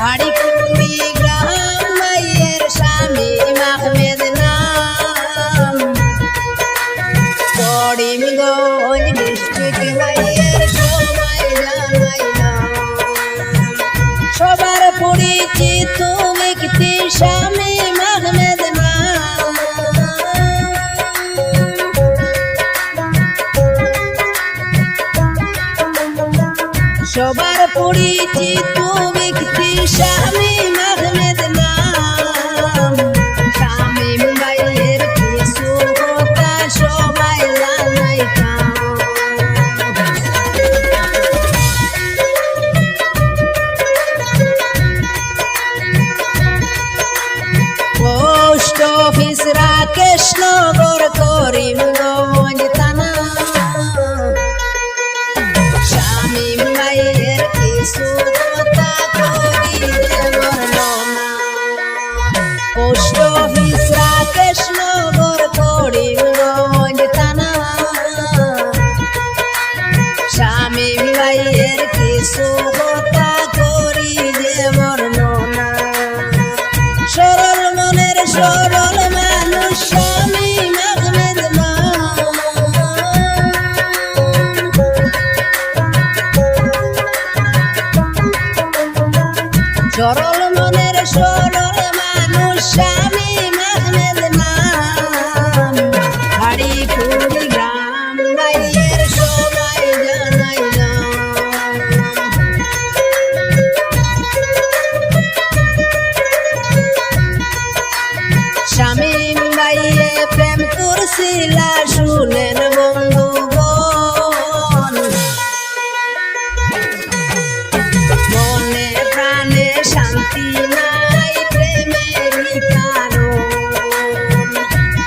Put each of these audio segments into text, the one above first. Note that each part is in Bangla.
বাড়ি কুড়িগ্রাম মাইয়ের স্বামী আহমেদ নাম করিমগঞ্জ ডিস্ট্রিক্ট মাইয়ের সবাই জানাইলাম সবার পরিচিত ব্যক্তি স্বামী আহমেদ নাম সবার পরিচিত ব্যক্তি স্বামী আহমেদ নাম শামীম ভাইয়ের কিছু কথা সবাই জানাইতাম পোস্ট অফিস রাকেশনগর করিমগঞ্জ থানা শামীম ভাইয়ের কিছু কথা করিলে বর্ণনা পোস্ট অফিস রাকেশনগর করিমগঞ্জ থানা শামীম ভাইয়ের কিছু কথা করিলে বর্ণনা সরল মনের সরল মানুষ শামীম আহমেদ নাম সরল মনের সরল মানুষ শামীম আহমেদ নাম বাড়ি কুড়িগ্রাম মাইয়ের সবাই জানাইলাম শামীম ভাইয়ে প্রেম করছিলা শুনেন বন্ধুগণ মনে প্রাণে শান্তি নাই প্রেমেরই কারণ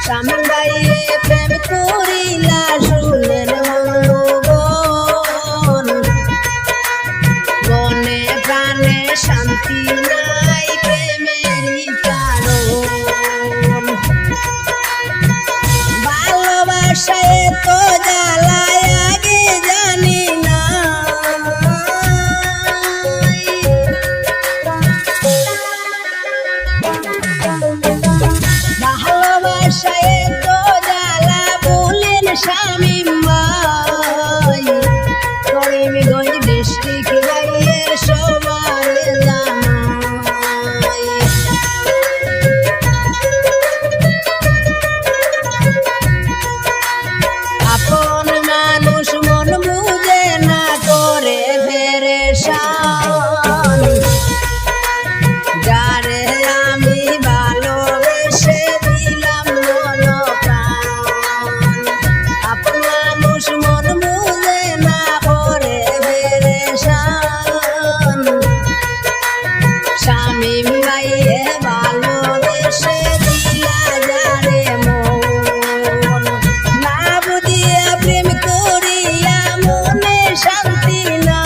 শামীম ভাইয়ে প্রেম করিলা শুনেন বন্ধুগণ মনে প্রাণে শান্তি নাই প্রেমেরই কারণ ভালোবাসায় তো জ্বালায় আগে জানি না ভালোবাসায় তো জ্বালা বলেন শামীম ভাই করিমগঞ্জ ডিস্ট্রিক্ট ভাইয়ের সবার জানাই আপন মানুষ মন বুঝে না করে পেরেশান যারে আমি ভালোবেসে দিলাম মন প্রাণ আপন মানুষ মন বুঝে না করে পেরেশান শামীম ভাইয়ে ভালোবেসে দিলা যারে মন না বুঝিয়া প্রেম করিয়া মনে শান্তি না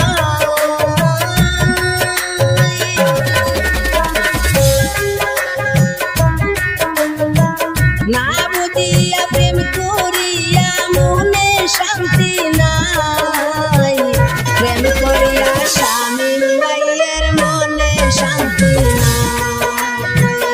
বুঝিয়া প্রেম করিয়া মনে শান্তি নাই প্রেম করিয়া শামীম ভাইয়ের মনে শান্তি নাই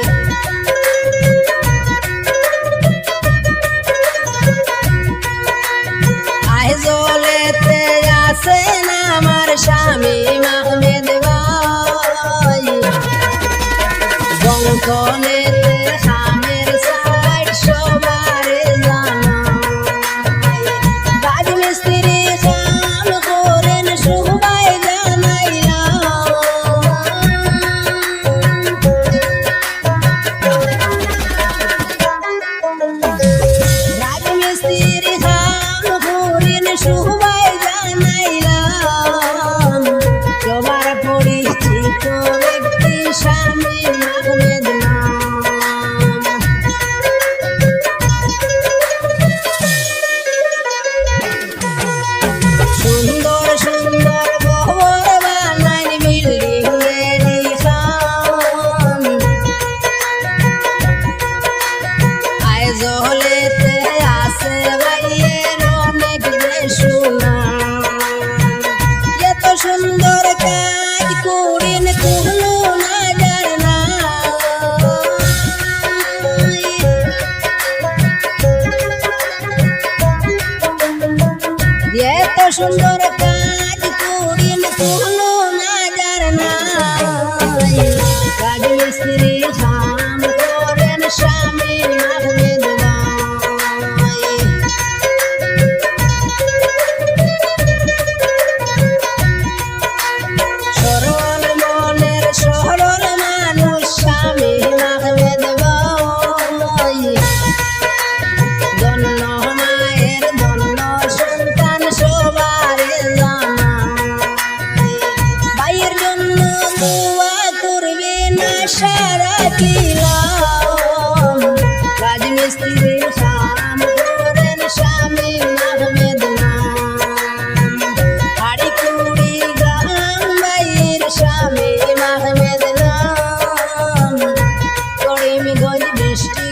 আইজলেতে আছেন আমার শামীম আহমেদ ভাই বঙ্কনেতে হামের সাইড সবার জানাই রাজমিস্ত্রি কাম করেন সবাই জানাইলাম রাজমিস্ত্রি কাম করেন সবাই জানাইলাম সবার পরিচিত ব্যক্তি শামীম আহমেদ নাম সুন্দর সুন্দর বহর বানাইন বিল্ডিং এরি খাম আইজলেতে আছে ভাইয়ের অনেক সুনাম এত সুন্দর কাজ করেন কোনো সারা কিলাম রাজমিস্ত্রির শাম করেন স্বামী আহমেদ নাম হাড়ি কুড়ি গ্রাম বাইর স্বামী আহমেদ নাম করিমগঞ্জ বৃষ্টি